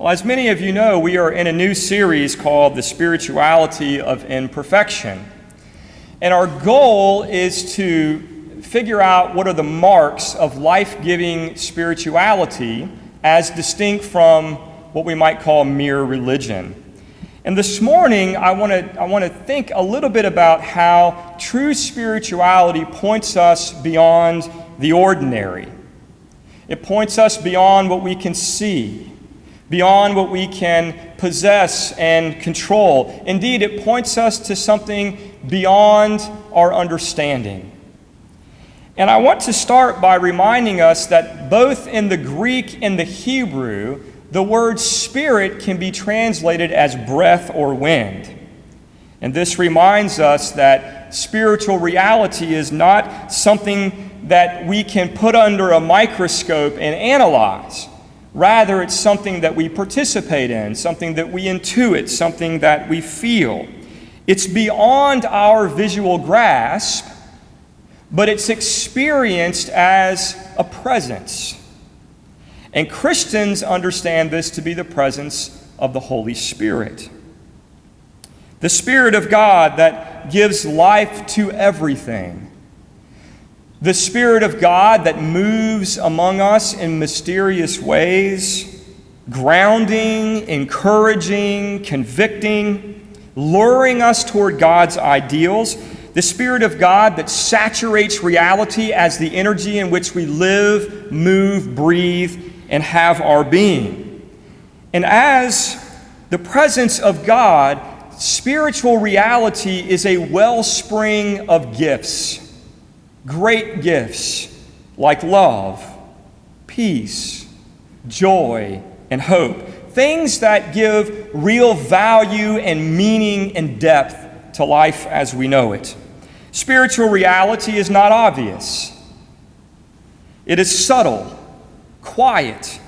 Well, as many of you know, we are in a new series called The Spirituality of Imperfection. And our goal is to figure out what are the marks of life-giving spirituality as distinct from what we might call mere religion. And this morning, I want to think a little bit about how true spirituality points us beyond the ordinary. It points us beyond what we can see, beyond what we can possess and control. Indeed, it points us to something beyond our understanding. And I want to start by reminding us that both in the Greek and the Hebrew, the word spirit can be translated as breath or wind. And this reminds us that spiritual reality is not something that we can put under a microscope and analyze. Rather, it's something that we participate in, something that we intuit, something that we feel. It's beyond our visual grasp, but it's experienced as a presence. And Christians understand this to be the presence of the Holy Spirit. The Spirit of God that gives life to everything. The Spirit of God that moves among us in mysterious ways, grounding, encouraging, convicting, luring us toward God's ideals. The Spirit of God that saturates reality as the energy in which we live, move, breathe, and have our being. And as the presence of God, spiritual reality is a wellspring of gifts. Great gifts like love, peace, joy, and hope. Things that give real value and meaning and depth to life as we know it. Spiritual reality is not obvious. It is subtle, quiet,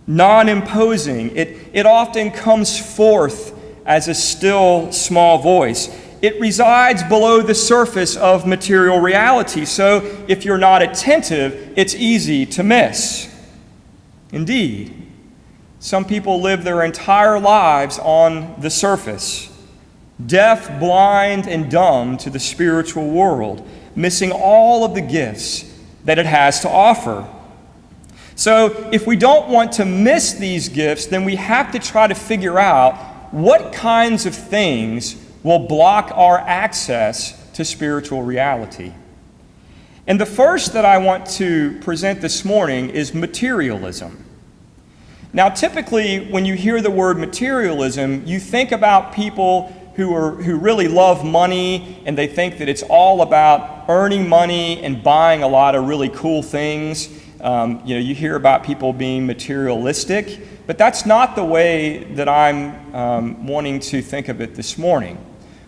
non-imposing. It often comes forth as a still, small voice. It resides below the surface of material reality, so if you're not attentive, it's easy to miss. Indeed, some people live their entire lives on the surface, deaf, blind, and dumb to the spiritual world, missing all of the gifts that it has to offer. So if we don't want to miss these gifts, then we have to try to figure out what kinds of things will block our access to spiritual reality. And the first that I want to present this morning is materialism. Now, typically, when you hear the word materialism, you think about people who really love money, and they think that it's all about earning money and buying a lot of really cool things. You hear about people being materialistic, but that's not the way that I'm wanting to think of it this morning.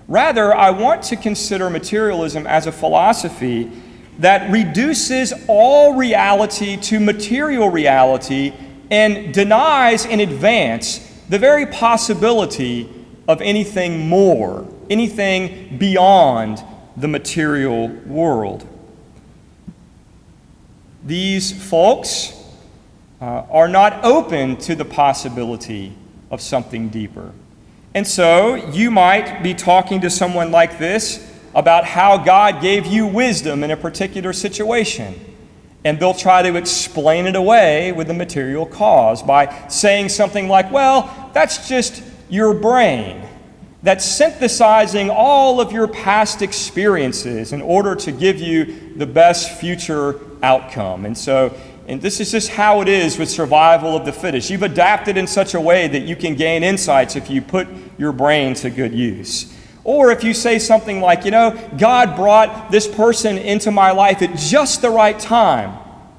Rather, I want to consider materialism as a philosophy that reduces all reality to material reality and denies in advance the very possibility of anything more, anything beyond the material world. These folks are not open to the possibility of something deeper. And so you might be talking to someone like this about how God gave you wisdom in a particular situation. And they'll try to explain it away with a material cause by saying something like, well, that's just your brain that's synthesizing all of your past experiences in order to give you the best future outcome. And this is just how it is with survival of the fittest. You've adapted in such a way that you can gain insights if you put your brain to good use. Or if you say something like, God brought this person into my life at just the right time,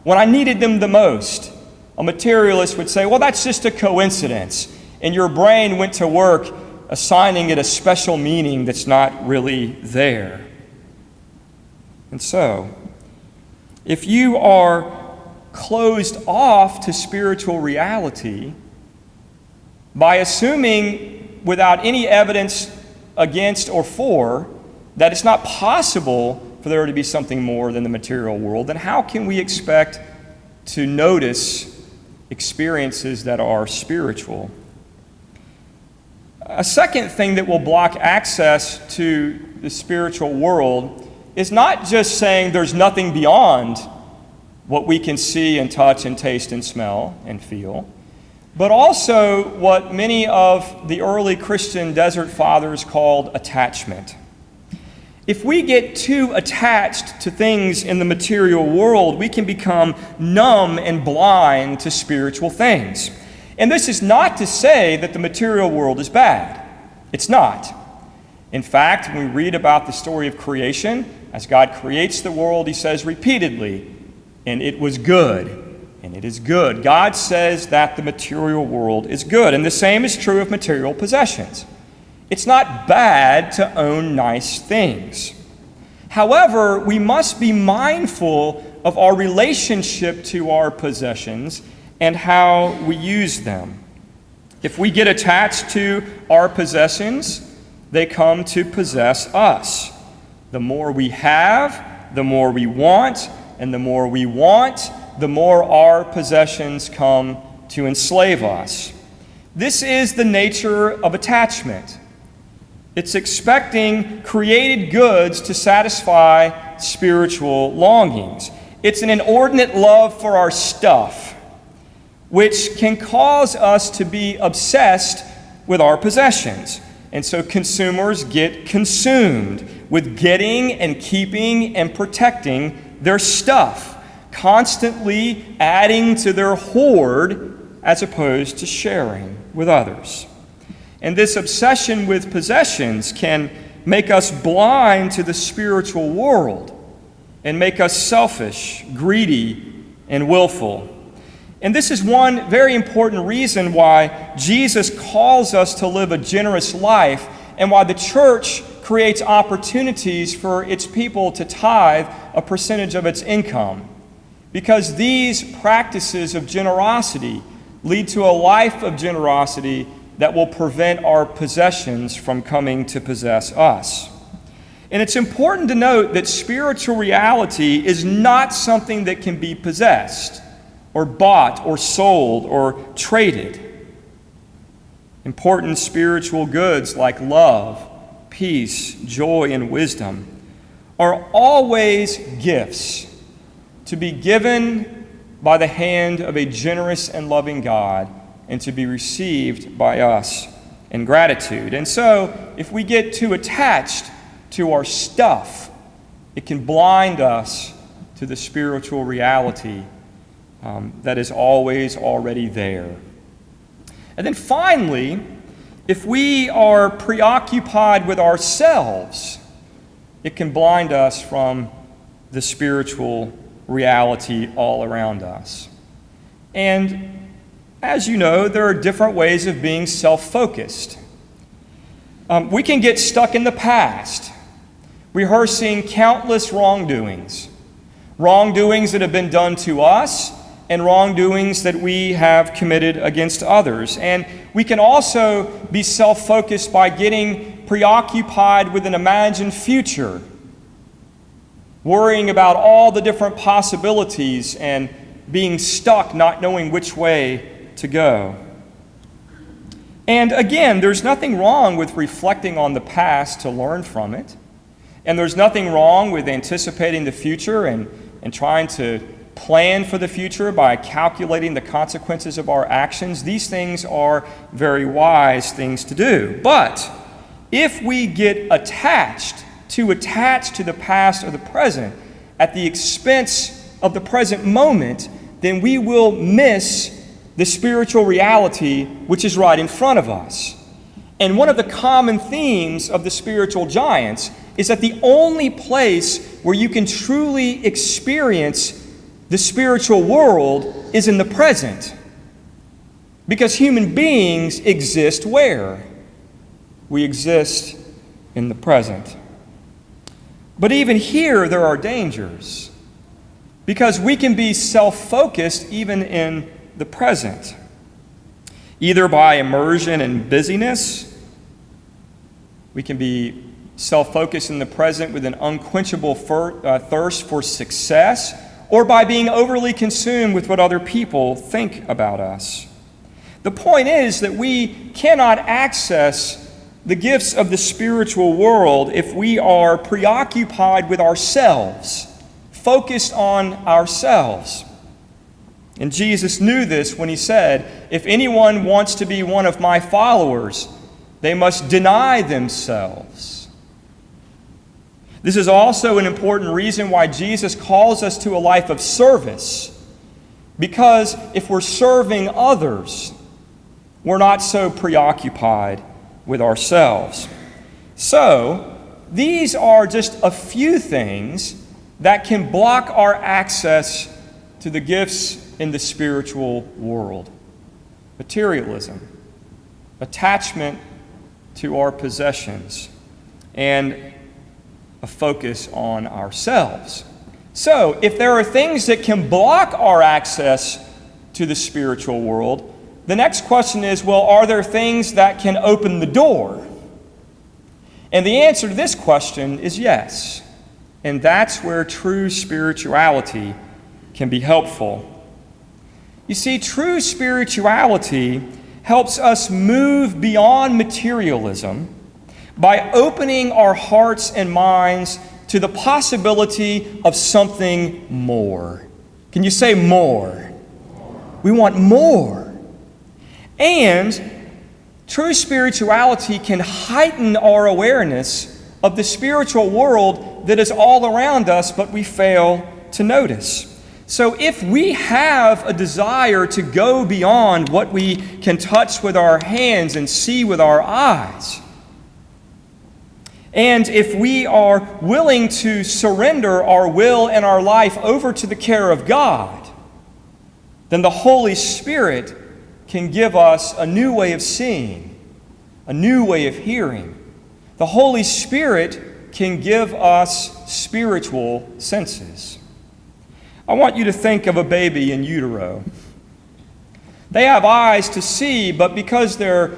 when I needed them the most. A materialist would say, well, that's just a coincidence. And your brain went to work assigning it a special meaning that's not really there. And so, if you are closed off to spiritual reality by assuming without any evidence against or for that it's not possible for there to be something more than the material world, then how can we expect to notice experiences that are spiritual. A second thing that will block access to the spiritual world is not just saying there's nothing beyond what we can see and touch and taste and smell and feel, but also what many of the early Christian desert fathers called attachment. If we get too attached to things in the material world, we can become numb and blind to spiritual things. And this is not to say that the material world is bad. It's not. In fact, when we read about the story of creation, as God creates the world, he says repeatedly, "And it was good." And it is good. God says that the material world is good. And the same is true of material possessions. It's not bad to own nice things. However, we must be mindful of our relationship to our possessions and how we use them. If we get attached to our possessions, they come to possess us. The more we have, the more we want, and the more we want, the more our possessions come to enslave us. This is the nature of attachment. It's expecting created goods to satisfy spiritual longings. It's an inordinate love for our stuff, which can cause us to be obsessed with our possessions. And so consumers get consumed with getting and keeping and protecting their stuff, constantly adding to their hoard as opposed to sharing with others. And this obsession with possessions can make us blind to the spiritual world and make us selfish, greedy, and willful. And this is one very important reason why Jesus calls us to live a generous life and why the church creates opportunities for its people to tithe a percentage of its income. Because these practices of generosity lead to a life of generosity that will prevent our possessions from coming to possess us. And it's important to note that spiritual reality is not something that can be possessed or bought or sold or traded. Important spiritual goods like love, peace, joy, and wisdom are always gifts to be given by the hand of a generous and loving God and to be received by us in gratitude. And so, if we get too attached to our stuff, it can blind us to the spiritual reality that is always already there. And then finally, if we are preoccupied with ourselves, it can blind us from the spiritual reality all around us. And as you know, there are different ways of being self-focused. We can get stuck in the past, rehearsing countless wrongdoings that have been done to us and wrongdoings that we have committed against others. And we can also be self-focused by getting preoccupied with an imagined future, worrying about all the different possibilities and being stuck, not knowing which way to go. And again, there's nothing wrong with reflecting on the past to learn from it. And there's nothing wrong with anticipating the future and trying to plan for the future by calculating the consequences of our actions. These things are very wise things to do. But if we get attached to the past or the present at the expense of the present moment, then we will miss the spiritual reality which is right in front of us. And one of the common themes of the spiritual giants is that the only place where you can truly experience the spiritual world is in the present. Because human beings exist where? We exist in the present. But even here, there are dangers. Because we can be self-focused even in the present. Either by immersion and busyness, we can be self-focused in the present with an unquenchable thirst for success, or by being overly consumed with what other people think about us. The point is that we cannot access the gifts of the spiritual world if we are preoccupied with ourselves, focused on ourselves. And Jesus knew this when he said, if anyone wants to be one of my followers, they must deny themselves. This is also an important reason why Jesus calls us to a life of service. Because if we're serving others, we're not so preoccupied with ourselves. So, these are just a few things that can block our access to the gifts in the spiritual world. Materialism, attachment to our possessions, and a focus on ourselves. So, if there are things that can block our access to the spiritual world, the next question is, well, are there things that can open the door? And the answer to this question is yes. And that's where true spirituality can be helpful. You see, true spirituality helps us move beyond materialism by opening our hearts and minds to the possibility of something more. Can you say more? We want more. And true spirituality can heighten our awareness of the spiritual world that is all around us, but we fail to notice. So if we have a desire to go beyond what we can touch with our hands and see with our eyes, and if we are willing to surrender our will and our life over to the care of God, then the Holy Spirit can give us a new way of seeing, a new way of hearing. The Holy Spirit can give us spiritual senses. I want you to think of a baby in utero. They have eyes to see, but because they're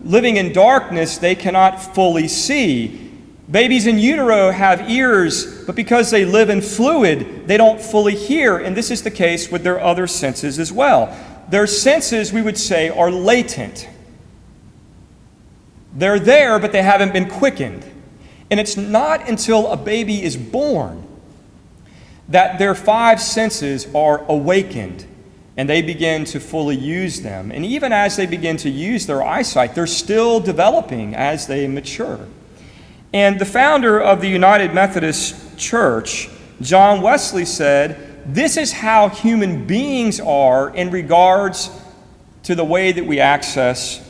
living in darkness, they cannot fully see. Babies in utero have ears, but because they live in fluid, they don't fully hear, and this is the case with their other senses as well. Their senses, we would say, are latent. They're there, but they haven't been quickened. And it's not until a baby is born that their five senses are awakened and they begin to fully use them. And even as they begin to use their eyesight, they're still developing as they mature. And the founder of the United Methodist Church, John Wesley, said, this is how human beings are in regards to the way that we access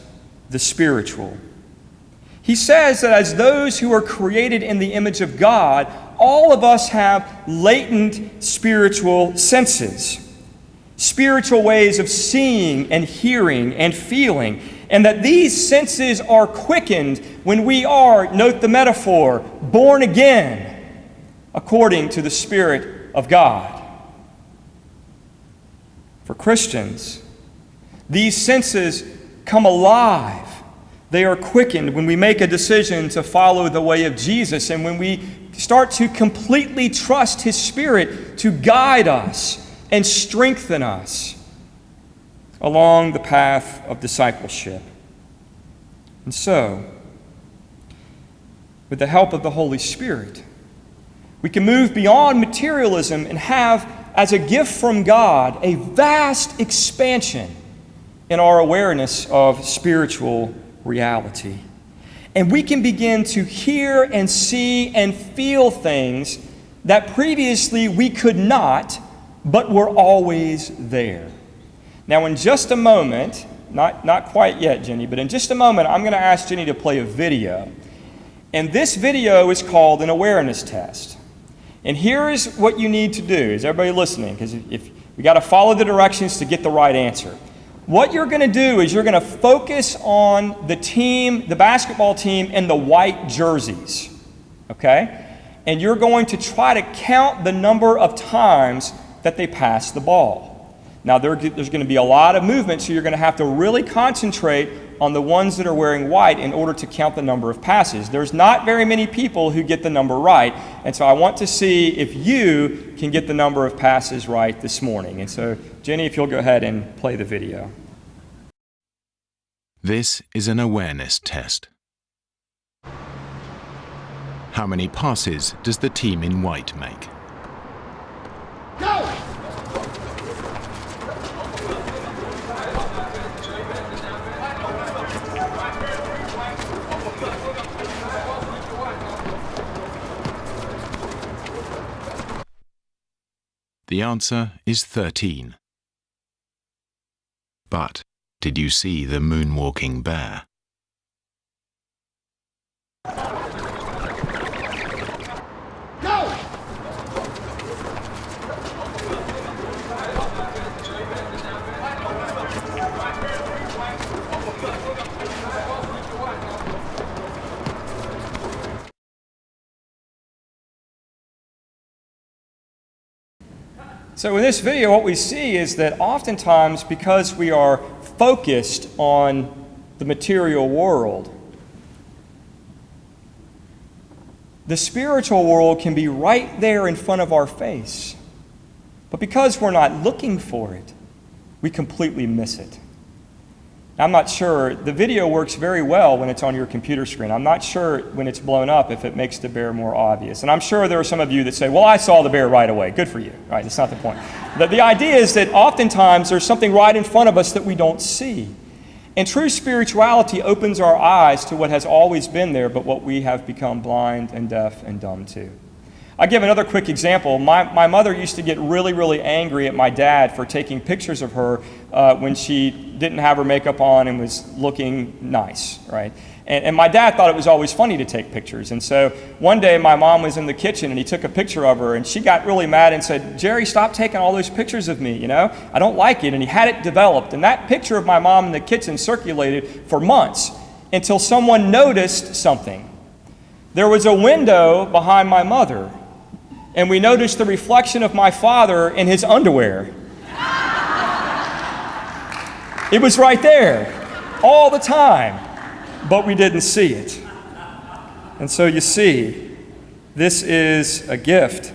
the spiritual. He says that as those who are created in the image of God, all of us have latent spiritual senses, spiritual ways of seeing and hearing and feeling, and that these senses are quickened when we are, note the metaphor, born again according to the Spirit of God. For Christians, these senses come alive. They are quickened when we make a decision to follow the way of Jesus and when we start to completely trust His Spirit to guide us and strengthen us along the path of discipleship. And so, with the help of the Holy Spirit, we can move beyond materialism and have, as a gift from God, a vast expansion in our awareness of spiritual reality. And we can begin to hear and see and feel things that previously we could not, but were always there. Now, in just a moment, not quite yet, Jenny, but in just a moment, I'm going to ask Jenny to play a video. And this video is called an awareness test. And here is what you need to do. Is everybody listening? Because if we got to follow the directions to get the right answer. What you're going to do is you're going to focus on the team, the basketball team, in the white jerseys. Okay? And you're going to try to count the number of times that they pass the ball. Now, there's going to be a lot of movement, so you're going to have to really concentrate on the ones that are wearing white in order to count the number of passes. There's not very many people who get the number right, and so I want to see if you can get the number of passes right this morning. And so, Jenny, if you'll go ahead and play the video. This is an awareness test. How many passes does the team in white make? Go! The answer is 13. But did you see the moonwalking bear? Go! So in this video, what we see is that oftentimes, because we are focused on the material world, the spiritual world can be right there in front of our face. But because we're not looking for it, we completely miss it. I'm not sure, the video works very well when it's on your computer screen. I'm not sure when it's blown up if it makes the bear more obvious. And I'm sure there are some of you that say, well, I saw the bear right away. Good for you. Right? That's not the point. The idea is that oftentimes there's something right in front of us that we don't see. And true spirituality opens our eyes to what has always been there, but what we have become blind and deaf and dumb to. I'll give another quick example. My mother used to get really, really angry at my dad for taking pictures of her when she didn't have her makeup on and was looking nice, right? And my dad thought it was always funny to take pictures. And so one day my mom was in the kitchen and he took a picture of her and she got really mad and said, Jerry, stop taking all those pictures of me, you know? I don't like it. And he had it developed. And that picture of my mom in the kitchen circulated for months until someone noticed something. There was a window behind my mother, and we noticed the reflection of my father in his underwear. It was right there, all the time, but we didn't see it. And so you see, this is a gift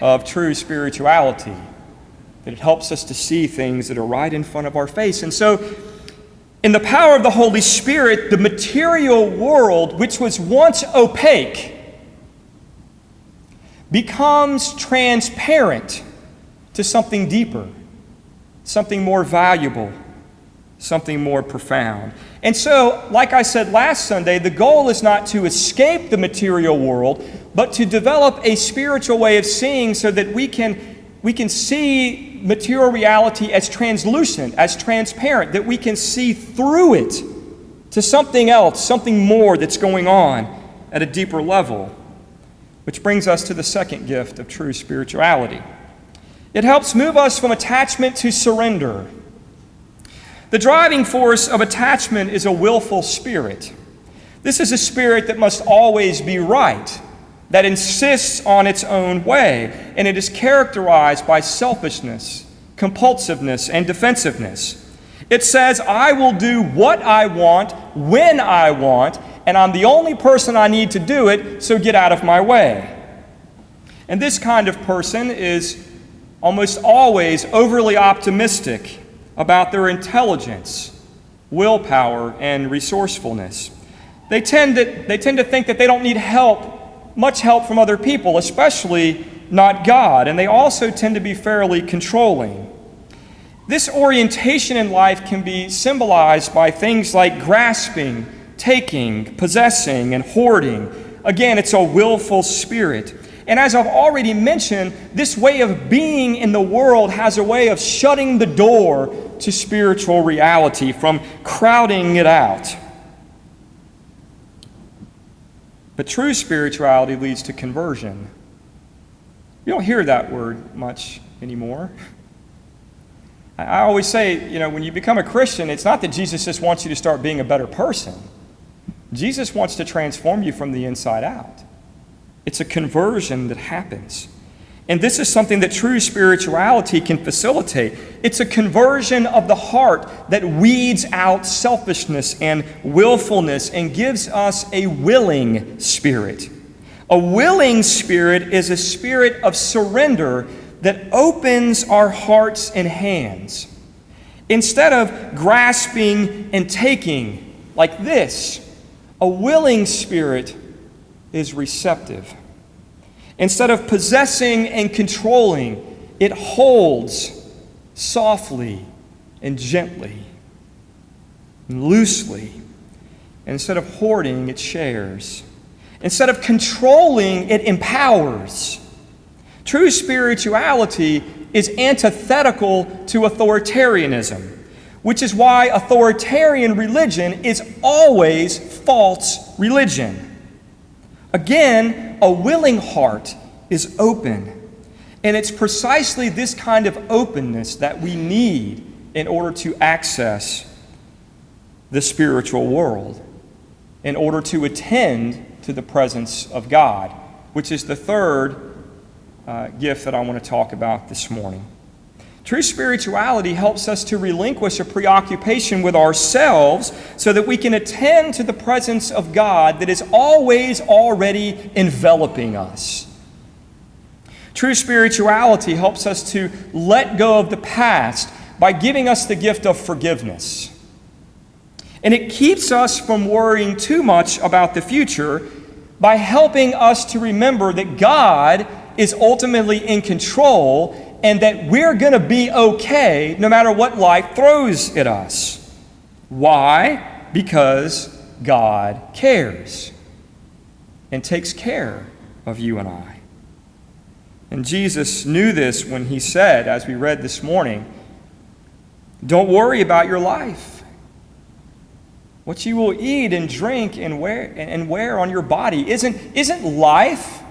of true spirituality, that it helps us to see things that are right in front of our face. And so, in the power of the Holy Spirit, the material world, which was once opaque, becomes transparent to something deeper, something more valuable, something more profound. And so, like I said last Sunday, the goal is not to escape the material world, but to develop a spiritual way of seeing so that we can see material reality as translucent, as transparent, that we can see through it to something else, something more that's going on at a deeper level. Which brings us to the second gift of true spirituality. It helps move us from attachment to surrender. The driving force of attachment is a willful spirit. This is a spirit that must always be right, that insists on its own way, and it is characterized by selfishness, compulsiveness, and defensiveness. It says, I will do what I want, when I want, and I'm the only person I need to do it, so get out of my way. And this kind of person is almost always overly optimistic about their intelligence, willpower, and resourcefulness. They tend to think that they don't need much help from other people, especially not God, and they also tend to be fairly controlling. This orientation in life can be symbolized by things like grasping, taking, possessing, and hoarding. Again, it's a willful spirit. And as I've already mentioned, this way of being in the world has a way of shutting the door to spiritual reality, from crowding it out. But true spirituality leads to conversion. You don't hear that word much anymore. I always say, when you become a Christian, it's not that Jesus just wants you to start being a better person. Jesus wants to transform you from the inside out. It's a conversion that happens. And this is something that true spirituality can facilitate. It's a conversion of the heart that weeds out selfishness and willfulness and gives us a willing spirit. A willing spirit is a spirit of surrender that opens our hearts and hands. Instead of grasping and taking like this, a willing spirit is receptive. Instead of possessing and controlling, it holds softly and gently and loosely. And instead of hoarding, it shares. Instead of controlling, it empowers. True spirituality is antithetical to authoritarianism, which is why authoritarian religion is always false religion. Again, a willing heart is open, and it's precisely this kind of openness that we need in order to access the spiritual world, in order to attend to the presence of God, which is the third gift that I want to talk about this morning. True spirituality helps us to relinquish a preoccupation with ourselves so that we can attend to the presence of God that is always already enveloping us. True spirituality helps us to let go of the past by giving us the gift of forgiveness. And it keeps us from worrying too much about the future by helping us to remember that God is ultimately in control and that we're going to be okay no matter what life throws at us. Why? Because God cares and takes care of you and I. And Jesus knew this when he said, as we read this morning, don't worry about your life, what you will eat and drink and wear on your body. Isn't life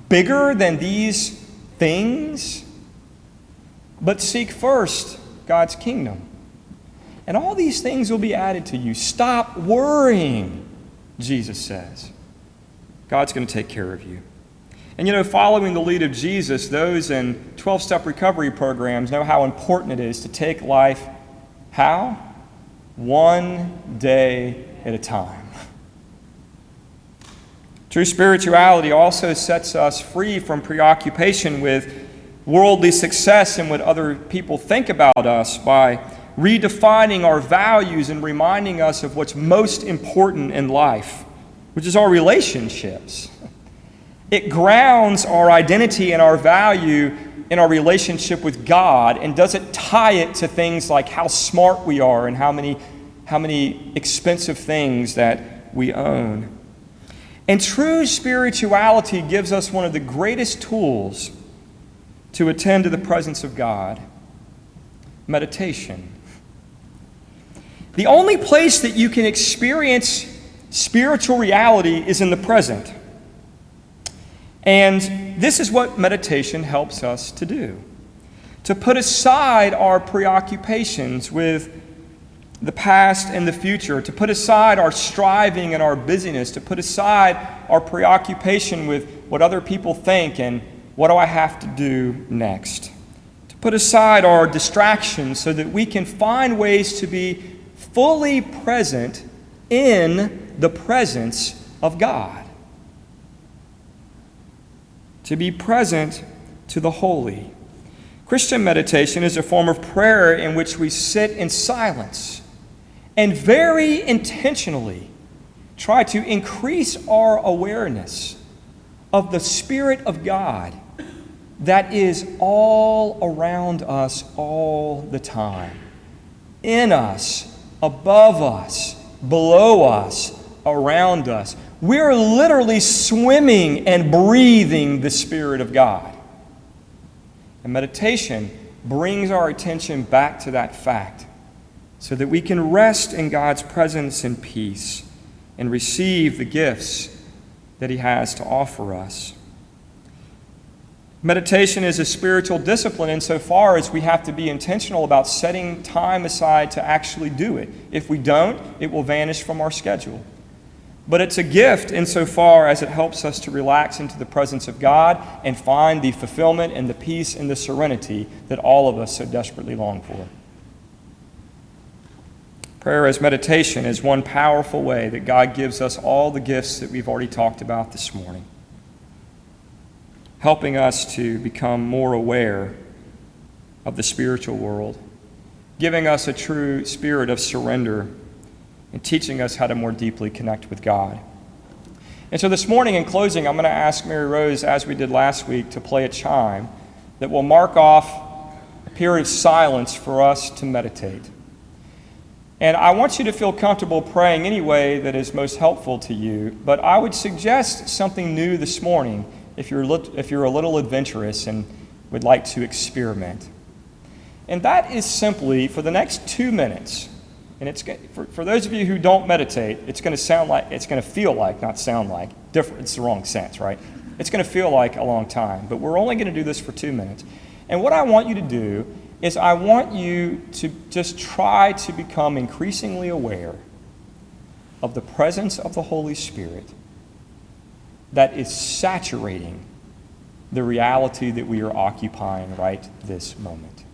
bigger than these things? But seek first God's kingdom, and all these things will be added to you. Stop worrying, Jesus says. God's going to take care of you. And following the lead of Jesus, those in 12-step recovery programs know how important it is to take life, how? One day at a time. True spirituality also sets us free from preoccupation with worldly success and what other people think about us by redefining our values and reminding us of what's most important in life, which is our relationships. It grounds our identity and our value in our relationship with God and doesn't tie it to things like how smart we are and how many expensive things that we own. And true spirituality gives us one of the greatest tools to attend to the presence of God: meditation. The only place that you can experience spiritual reality is in the present. And this is what meditation helps us to do: to put aside our preoccupations with the past and the future, to put aside our striving and our busyness, to put aside our preoccupation with what other people think and what do I have to do next, to put aside our distractions so that we can find ways to be fully present in the presence of God, to be present to the holy. Christian meditation is a form of prayer in which we sit in silence and very intentionally try to increase our awareness of the Spirit of God that is all around us all the time, in us, above us, below us, around us. We're literally swimming and breathing the Spirit of God. And meditation brings our attention back to that fact so that we can rest in God's presence and peace and receive the gifts that He has to offer us. Meditation is a spiritual discipline insofar as we have to be intentional about setting time aside to actually do it. If we don't, it will vanish from our schedule. But it's a gift insofar as it helps us to relax into the presence of God and find the fulfillment and the peace and the serenity that all of us so desperately long for. Prayer as meditation is one powerful way that God gives us all the gifts that we've already talked about this morning, helping us to become more aware of the spiritual world, giving us a true spirit of surrender, and teaching us how to more deeply connect with God. And so this morning, in closing, I'm going to ask Mary Rose, as we did last week, to play a chime that will mark off a period of silence for us to meditate. And I want you to feel comfortable praying any way that is most helpful to you, but I would suggest something new this morning if you're a little adventurous and would like to experiment. And that is simply, for the next 2 minutes, and it's for those of you who don't meditate, it's going to feel like, not sound like, different. It's the wrong sense, right? It's going to feel like a long time, but we're only going to do this for 2 minutes. And what I want you to do is I want you to just try to become increasingly aware of the presence of the Holy Spirit that is saturating the reality that we are occupying right this moment.